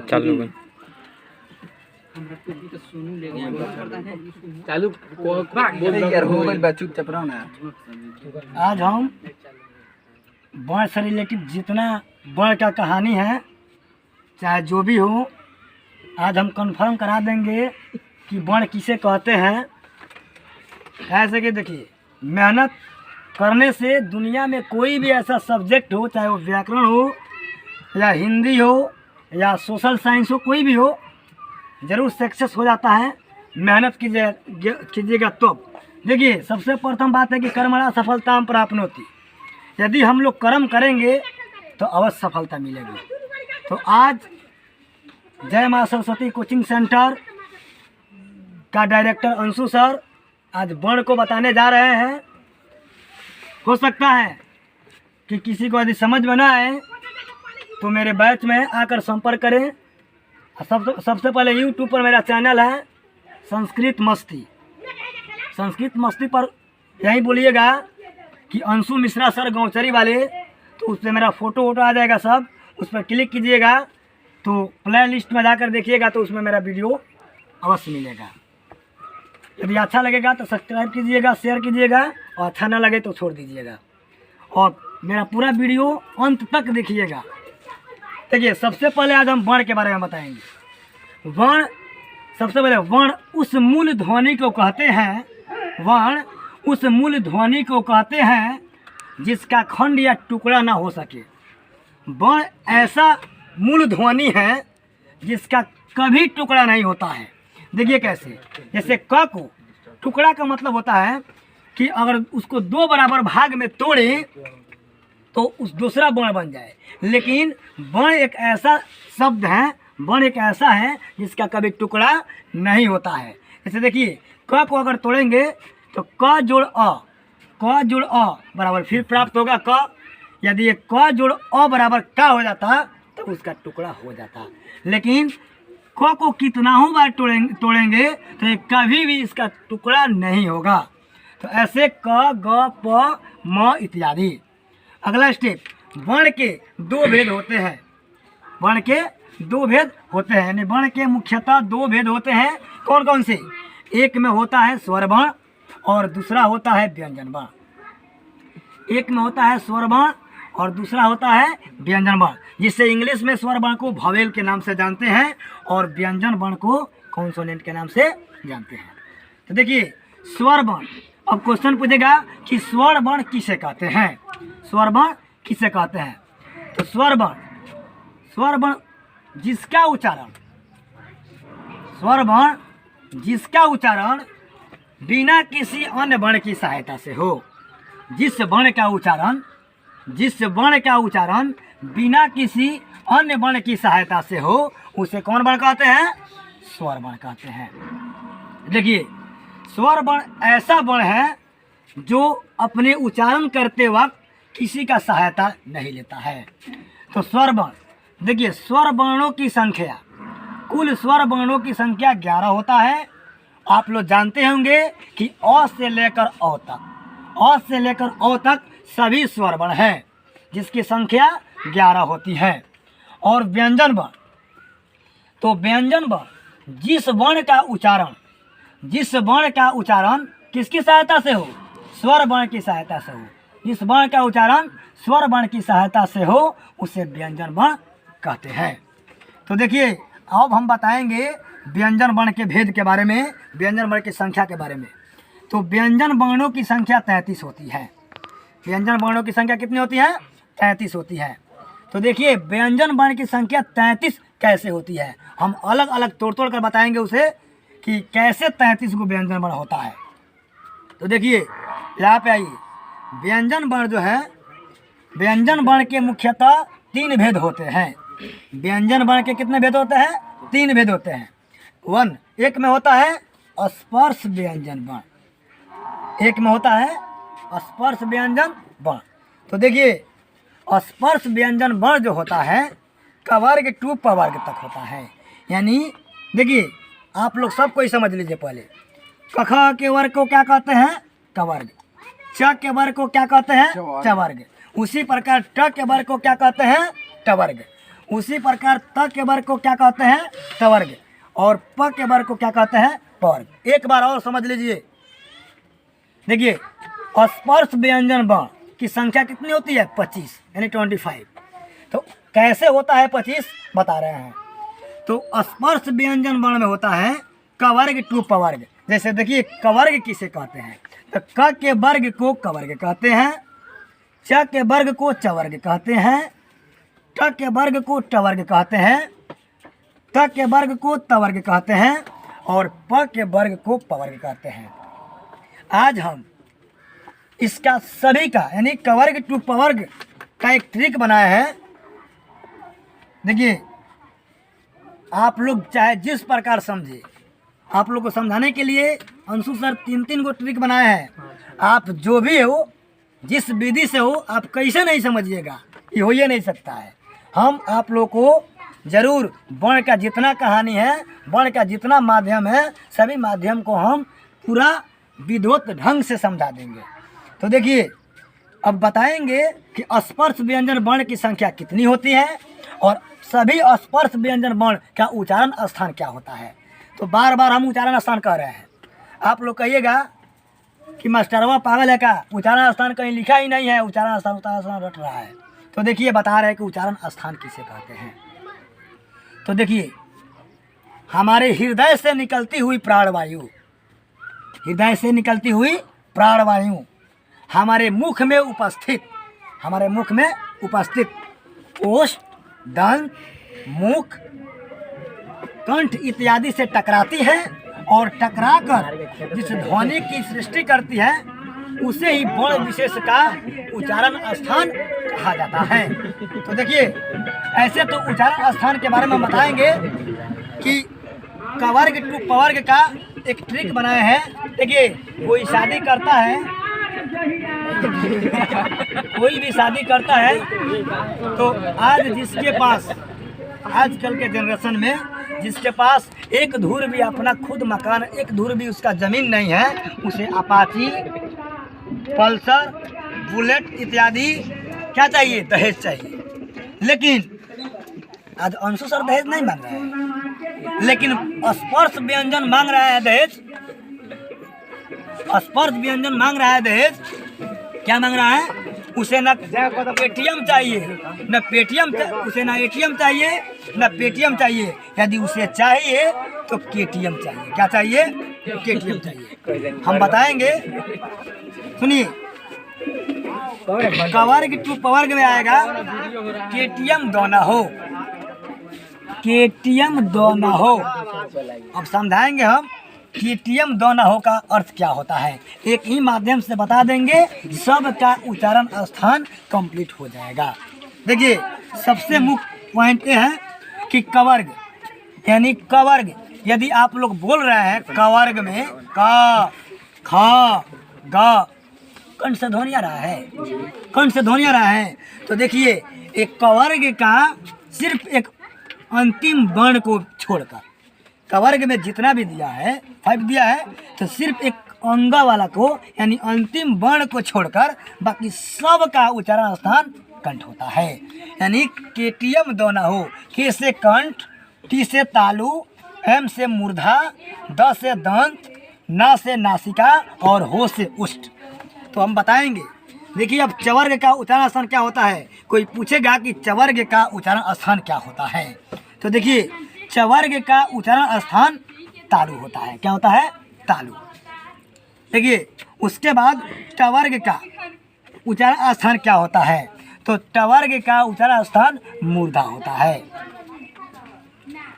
चालू चालू चुपचाप रहो ना। आज हम बाढ़ से रिलेटेड जितना बाढ़ का कहानी है, चाहे जो भी हो, आज हम कंफर्म करा देंगे कि बाढ़ किसे कहते हैं। ऐसे कि देखिए, मेहनत करने से दुनिया में कोई भी ऐसा सब्जेक्ट हो, चाहे वो व्याकरण हो या हिंदी हो या सोशल साइंस हो, कोई भी हो, ज़रूर सक्सेस हो जाता है। मेहनत कीजिएगा तो। देखिए, सबसे प्रथम बात है कि कर्मणा सफलता प्राप्नोति। यदि हम लोग कर्म करेंगे तो अवश्य सफलता मिलेगी। तो आज जय माँ सरस्वती कोचिंग सेंटर का डायरेक्टर अंशु सर आज बाढ़ को बताने जा रहे हैं। हो सकता है कि किसी को यदि समझ में ना आए तो मेरे बैच में आकर संपर्क करें। सबसे पहले यूट्यूब पर मेरा चैनल है संस्कृत मस्ती। संस्कृत मस्ती पर यही बोलिएगा कि अंशु मिश्रा सर गौचरी वाले, तो उससे मेरा फ़ोटो वोटो आ जाएगा सब। उस पर क्लिक कीजिएगा तो प्ले लिस्ट में जाकर देखिएगा, तो उसमें मेरा वीडियो अवश्य मिलेगा। यदि अच्छा लगेगा तो सब्सक्राइब कीजिएगा, शेयर कीजिएगा, और अच्छा ना लगे तो छोड़ दीजिएगा। और मेरा पूरा वीडियो अंत तक देखिएगा। देखिए, सबसे पहले आज हम वर्ण के बारे में बताएंगे। वर्ण, सबसे पहले वर्ण उस मूल ध्वनि को कहते हैं, वर्ण उस मूल ध्वनि को कहते हैं जिसका खंड या टुकड़ा ना हो सके। वर्ण ऐसा मूल ध्वनि है जिसका कभी टुकड़ा नहीं होता है। देखिए कैसे, जैसे क को टुकड़ा का मतलब होता है कि अगर उसको दो बराबर भाग में तोड़ें तो उस दूसरा वर्ण बन जाए। लेकिन वर्ण एक ऐसा शब्द है, वर्ण एक ऐसा है जिसका कभी टुकड़ा नहीं होता है। जैसे देखिए, क को अगर तोड़ेंगे तो क जोड़ अ, क जोड़ अ बराबर फिर प्राप्त होगा क। यदि ये क जोड़ अ बराबर का हो जाता तो उसका टुकड़ा हो जाता। लेकिन क को कितना बार तोड़ेंगे तो ये कभी भी इसका टुकड़ा नहीं होगा। तो ऐसे क, ग, प, म इत्यादि। अगला स्टेप, वर्ण के दो भेद होते हैं। वर्ण के दो भेद होते हैं, यानी वर्ण के मुख्यतः दो भेद होते हैं। कौन कौन से? एक में होता है स्वर वर्ण और दूसरा होता है व्यंजन वर्ण। एक में होता है स्वर वर्ण और दूसरा होता है व्यंजन वर्ण, जिससे इंग्लिश में स्वर वर्ण को वॉवेल के नाम से जानते हैं और व्यंजन वर्ण को कॉन्सोनेंट के नाम से जानते हैं। तो देखिए, स्वर वर्ण, अब क्वेश्चन पूछेगा कि स्वर वर्ण किसे कहते हैं, स्वर वर्ण किसे कहते हैं। तो स्वर वर्ण जिसका उच्चारण, स्वर वर्ण जिसका उच्चारण बिना किसी अन्य वर्ण की सहायता से हो। जिस वर्ण का उच्चारण बिना किसी अन्य वर्ण की सहायता से हो, उसे कौन वर्ण कहते हैं? स्वर वर्ण कहते हैं। देखिए, स्वर वर्ण ऐसा वर्ण है जो अपने उच्चारण करते वक्त किसी का सहायता नहीं लेता है। तो स्वर वर्ण, देखिए, स्वर वर्णों की संख्या, कुल स्वर वर्णों की संख्या 11 होता है। आप लोग जानते होंगे कि अ से लेकर अ तक, अ से लेकर अ तक सभी स्वर वर्ण हैं, जिसकी संख्या 11 होती है। और व्यंजन वर्ण, तो व्यंजन वर्ण जिस वर्ण का उच्चारण किसकी सहायता से हो? स्वर वर्ण की सहायता से हो। जिस वर्ण का उच्चारण स्वर वर्ण की सहायता से हो, उसे व्यंजन वर्ण कहते हैं। तो देखिए, अब हम बताएंगे व्यंजन वर्ण के भेद के बारे में, व्यंजन वर्ण की संख्या के बारे में। तो व्यंजन वर्णों की संख्या 33 होती है। व्यंजन वर्णों की संख्या कितनी होती है? 33 होती है। तो देखिए, व्यंजन वर्ण की संख्या 33 कैसे होती है, हम अलग अलग तोड़ कर बताएंगे उसे कि कैसे 33 को व्यंजन वर्ण होता है। तो देखिए, यहाँ पे आइए, व्यंजन वर्ण जो है, व्यंजन वर्ण के मुख्यतः 3 भेद होते हैं। व्यंजन वर्ण के कितने भेद होते हैं? 3 भेद होते हैं। एक में होता है स्पर्श व्यंजन वर्ण, एक में होता है स्पर्श व्यंजन वर्ण। तो देखिए, स्पर्श व्यंजन वर्ण जो होता है कवर्ग टू पवर्ग तक होता है। यानी देखिए, आप लोग सब कोई समझ लीजिए। पहले कख के वर्ग को क्या कहते हैं? कवर्ग। च के वर्ग को क्या कहते हैं? चवर्ग। उसी प्रकार ट के वर्ग को क्या कहते हैं? टवर्ग। उसी प्रकार त के वर्ग को क्या कहते हैं? तवर्ग। और प के वर्ग को क्या कहते हैं? पवर्ग। एक बार और समझ लीजिए। देखिए, स्पर्श व्यंजन वर्ण की संख्या कितनी होती है? 25 यानी 25। तो कैसे होता है 25 बता रहे हैं। तो स्पर्श व्यंजन वर्ण में होता है कवर्ग टू पवर्ग। जैसे देखिए, कवर्ग किसे कहते हैं? तो क के वर्ग को कवर्ग कहते हैं, च के वर्ग को चवर्ग कहते हैं, ट के वर्ग को टवर्ग कहते हैं, त के वर्ग को तवर्ग कहते हैं और प के वर्ग को पवर्ग कहते हैं। आज हम इसका सभी का यानी कवर्ग टू पवर्ग का एक ट्रिक बनाया है। देखिए, आप लोग चाहे जिस प्रकार समझे, आप लोग को समझाने के लिए अंशु सर 3 गो ट्रिक बनाए हैं। आप जो भी हो, जिस विधि से हो, आप कैसे नहीं समझिएगा, ये हो ही नहीं सकता है। हम आप लोग को जरूर वर्ण का जितना कहानी है, वर्ण का जितना माध्यम है, सभी माध्यम को हम पूरा विधिवत ढंग से समझा देंगे। तो देखिए, अब बताएंगे कि स्पर्श व्यंजन वर्ण की संख्या कितनी होती है और सभी स्पर्श व्यंजन वर्ण का उच्चारण स्थान क्या होता है। तो बार बार हम उच्चारण स्थान कह रहे हैं। आप लोग कहिएगा कि मास्टरवा पागल है का, उच्चारण स्थान कहीं लिखा ही नहीं है, उच्चारण स्थान रट रहा है। तो देखिए, बता रहे हैं कि उच्चारण स्थान किसे कहते हैं। तो देखिए, हमारे हृदय से निकलती हुई प्राणवायु, हृदय से निकलती हुई प्राणवायु हमारे मुख में उपस्थित ओष्ठ, दंत, मुख, कंठ इत्यादि से टकराती है और टकराकर जिस ध्वनि की सृष्टि करती है उसे ही वर्ण विशेष का उच्चारण स्थान कहा जाता है। तो देखिए, ऐसे तो उच्चारण स्थान के बारे में बताएंगे कि कवर्ग टू पवर्ग का एक ट्रिक बनाया है। देखिए, कोई शादी करता है, कोई भी शादी करता है, तो आज जिसके पास, आजकल के जनरेशन में जिसके पास एक धूर भी अपना खुद मकान, एक धूर भी उसका ज़मीन नहीं है, उसे अपाची, पल्सर, बुलेट इत्यादि क्या चाहिए? दहेज चाहिए। लेकिन आज अंशु सर दहेज नहीं मांग रहे हैं, लेकिन स्पर्श व्यंजन मांग रहा है दहेज। स्पर्श व्यंजन मांग रहा है दहेज। क्या मांग रहा है? उसे न एटीएम चाहिए, न पेटीएम, उसे ना एटीएम चाहिए न पेटीएम चाहिए। यदि उसे चाहिए तो केटीएम चाहिए। क्या चाहिए? केटीएम चाहिए। हम बताएंगे, सुनिए। कवर्ग टू पवर्ग में आएगा केटीएम दोना हो, केटीएम दोना हो। अब समझाएंगे हम केटीएम दोना हो का अर्थ क्या होता है। एक ही माध्यम से बता देंगे, सब का उच्चारण स्थान कंप्लीट हो जाएगा। देखिए, सबसे मुख्य पॉइंट ये है कि कवर्ग यानी कवर्ग, यदि आप लोग बोल रहे हैं कवर्ग में का, खा, गा, कंठ से ध्वनि आ रहा है, कंठ से ध्वनि आ रहा है। तो देखिए, एक कवर्ग का सिर्फ एक अंतिम वर्ण को छोड़कर, कवर्ग में जितना भी दिया है 5 दिया है, तो सिर्फ एक अंगा वाला को यानी अंतिम वर्ण को छोड़कर बाकी सब का उच्चारण स्थान कंठ होता है। यानी केटीएम दोना हो, के से कंठ, टी से तालु, एम से मूर्धा, द से दंत, ना से नासिका और हो से उष्ठ। तो हम बताएंगे। देखिए, अब चवर्ग का उच्चारण स्थान क्या होता है। कोई पूछेगा कि चवर्ग का उच्चारण स्थान क्या होता है, तो देखिए, चवर्ग का उच्चारण स्थान तालु होता है। क्या होता है? तालु। देखिए, उसके बाद टवर्ग का उच्चारण स्थान क्या होता है, तो टवर्ग का उच्चारण स्थान मूर्धा होता है।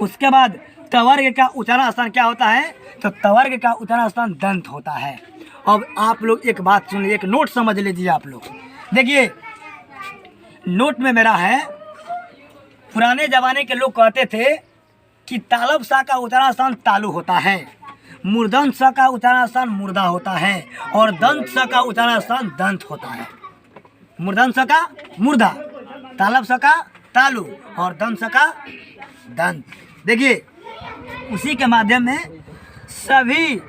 उसके बाद टवर्ग का उच्चारण स्थान क्या होता है, तो टवर्ग का उच्चारण स्थान दंत होता है। अब आप लोग एक बात सुन लीजिए, एक नोट समझ लीजिए आप लोग। देखिए, नोट में मेरा है, पुराने ज़माने के लोग कहते थे कि तालब सा का उच्चारण स्थान तालु होता है, मूर्धन सा का उच्चारण स्थान मूर्धा होता है और दंत सा का उच्चारण स्थान दंत होता है। मूर्धन सा का मूर्धा, तालब सा का तालु और दंत सा का दंत। देखिए, उसी के माध्यम में सभी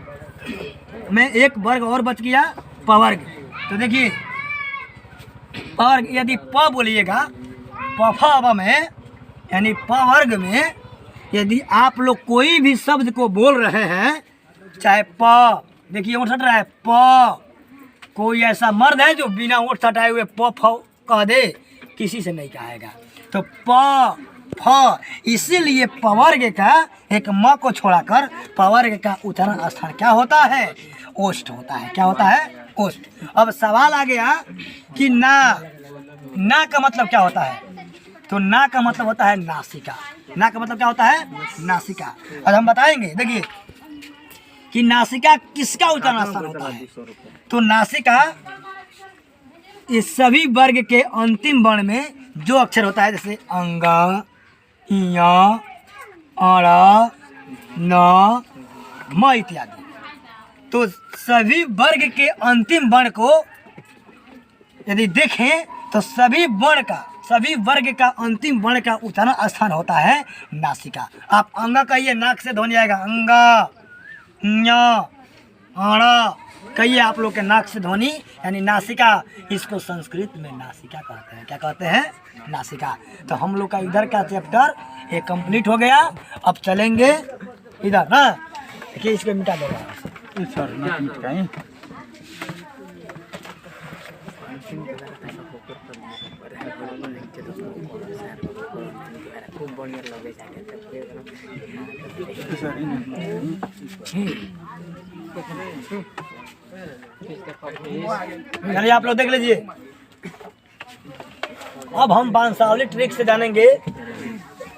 में एक वर्ग और बच गया, पवर्ग। तो देखिए, पवर्ग यदि प बोलिएगा, पफा में यानी प वर्ग में यदि आप लोग कोई भी शब्द को बोल रहे हैं, चाहे प, देखिए ओठ हट रहा है प, कोई ऐसा मर्द है जो बिना ओठ हटाए हुए प फ कह दे, किसी से नहीं कहेगा। तो प फ, इसीलिए पवर्ग का एक म को छोड़ाकर पवर्ग का उच्चारण स्थान क्या होता है? ओष्ठ होता है। क्या होता है? ओष्ठ। अब सवाल आ गया कि ना का मतलब क्या होता है? तो ना का मतलब होता है नासिका। ना का मतलब क्या होता है? नासिका। और हम बताएंगे, देखिए कि नासिका किसका उच्चारण स्थान होता है। तो नासिका इस सभी वर्ग के अंतिम वर्ण में जो अक्षर होता है, जैसे अंगा, इया, अड़ा, न, म इत्यादि, तो सभी वर्ग के अंतिम वर्ण को यदि देखें तो सभी वर्ग का अंतिम वर्ण का उच्चारण स्थान होता है नासिका। आप अंगा कहिए, नाक से ध्वनि आएगा, अंगा, ञ, अड़ा कहिए, आप लोग के नाक से ध्वनि यानी नासिका। इसको संस्कृत में नासिका कहते हैं। क्या कहते हैं? नासिका। तो हम लोग का इधर का चैप्टर ये कंप्लीट हो गया। अब चलेंगे इधर ना, देखिए इसको मिटा देगा। चलिए आप लोग देख लीजिए। अब हम वंशावली ट्रिक से जानेंगे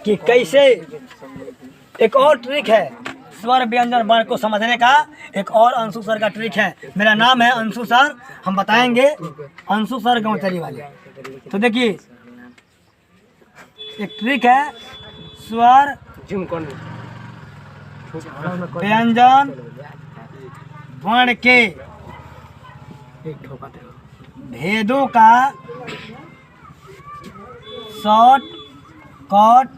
कि कैसे, एक और ट्रिक है स्वर व्यंजन वर्ण को समझने का, एक और अंशु सर का ट्रिक है। मेरा नाम है अंशु सर, हम बताएंगे अंशु सर गौचरी वाले। तो देखिए एक ट्रिक है स्वर व्यंजन वर्ण के भेदों का शॉर्टकट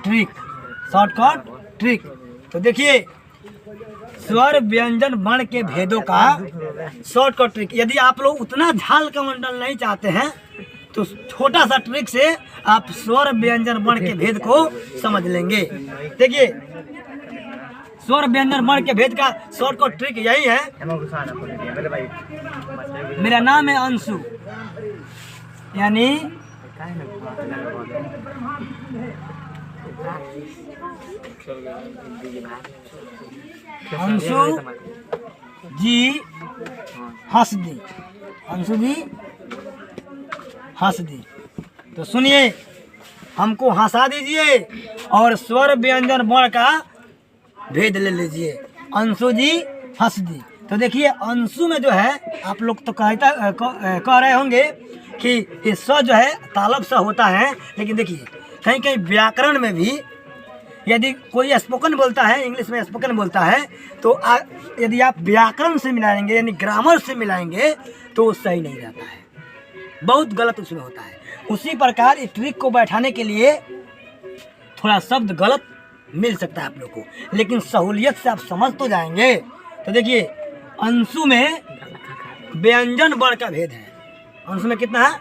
ट्रिक। तो देखिए स्वर व्यंजन वर्ण के भेदों का शॉर्टकट ट्रिक। यदि आप लोग उतना झाल का मंडल नहीं चाहते हैं तो छोटा सा ट्रिक से आप स्वर व्यंजन वर्ण के भेद को समझ लेंगे। देखिए स्वर व्यंजन वर्ण के भेद का शॉर्टकट ट्रिक यही है। मेरा नाम है अंशु, यानी अंशु जी हंसदी, अंशु जी हंसदी। तो सुनिए, हमको हंसा दीजिए और स्वर व्यंजन वर्ण का भेद ले लीजिए। अंशु जी हंसदी। तो देखिए अंशु में जो है आप लोग तो कह रहे होंगे कि ये स जो है तालब सा होता है, लेकिन देखिए कहीं कहीं व्याकरण में भी यदि कोई स्पोकन बोलता है, इंग्लिश में स्पोकन बोलता है, तो यदि आप व्याकरण से मिलाएंगे यानी ग्रामर से मिलाएंगे तो वो सही नहीं रहता है, बहुत गलत उसमें होता है। उसी प्रकार इस ट्रिक को बैठाने के लिए थोड़ा शब्द गलत मिल सकता है आप लोग को, लेकिन सहूलियत से आप समझ तो जाएंगे। तो देखिए अंशु में व्यंजन वर्ण का भेद है। अंशु में कितना है?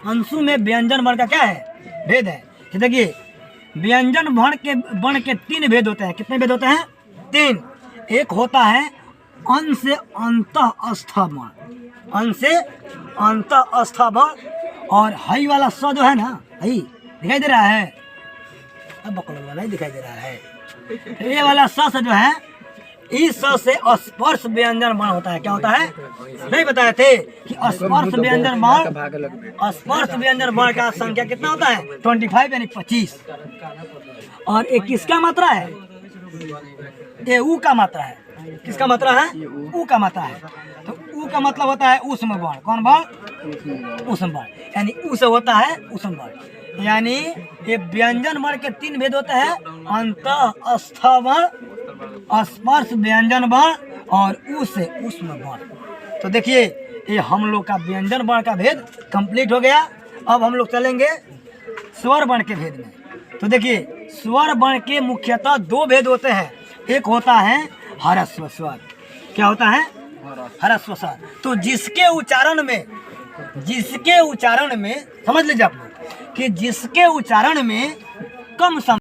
अंशु में व्यंजन वर्ण का क्या है? भेद है। तो देखिए व्यंजन वर्ण के 3 भेद होते हैं। कितने भेद होते हैं? 3। एक होता है अं से अंतःस्थ वर्ण, अं से अंतःस्थ वर्ण, और हई वाला स जो है ना, हई दिखाई दे रहा है, अब बकल वाला नहीं दिखाई दे रहा है। ये वाला स जो है, इस स से स्पर्श व्यंजन वर्ण होता है। क्या होता है? नहीं बताए थे कि स्पर्श व्यंजन वर्ण का संख्या कितना होता है? 25 यानी 25। और एक किसका मात्रा है? ये ऊ का मात्रा है। किसका मात्रा है? ऊ का मात्रा है। तो ऊ का मतलब होता है ऊष्म वर्ण। कौन वर्ण? ऊष्म वर्ण, यानी ऊ से होता है ऊष्म वर्ण। यानी ये व्यंजन वर्ण के 3 भेद होते हैं, अंतःस्थ वर्ण, स्पर्श व्यंजन वर्ण और ऊ से ऊष्म वर्ण। तो देखिए ये हम लोग का व्यंजन वर्ण का भेद कंप्लीट हो गया। अब हम लोग चलेंगे स्वर वर्ण के भेद में। तो देखिए स्वर वर्ण के मुख्यतः 2 भेद होते हैं। एक होता है ह्रस्व स्वर। क्या होता है? ह्रस्व स्वर। तो जिसके उच्चारण में समझ लीजिए आप लोग कि जिसके उच्चारण में कम समय